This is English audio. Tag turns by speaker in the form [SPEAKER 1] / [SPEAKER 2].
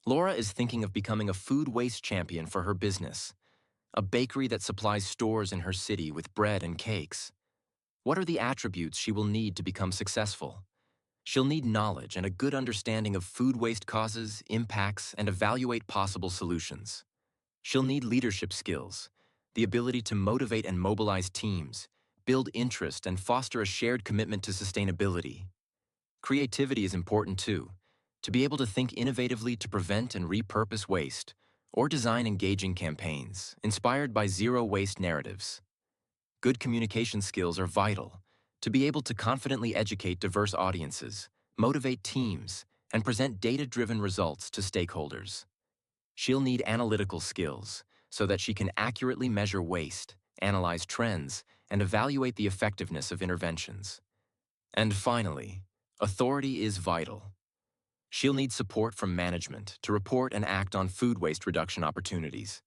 [SPEAKER 1] Laura is thinking of becoming a food waste champion for her business, a bakery that supplies stores in her city with bread and cakes. What are the attributes she will need to become successful? She'll need knowledge and a good understanding of food waste causes, impacts, and evaluate possible solutions. She'll need leadership skills, the ability to motivate and mobilize teams, build interest, and foster a shared commitment to sustainability. Creativity is important too, to be able to think innovatively to prevent and repurpose waste, or design engaging campaigns inspired by zero-waste narratives. Good communication skills are vital, to be able to confidently educate diverse audiences, motivate teams, and present data-driven results to stakeholders. She'll need analytical skills so that she can accurately measure waste, analyze trends, and evaluate the effectiveness of interventions. And finally, authority is vital. She'll need support from management to report and act on food waste reduction opportunities.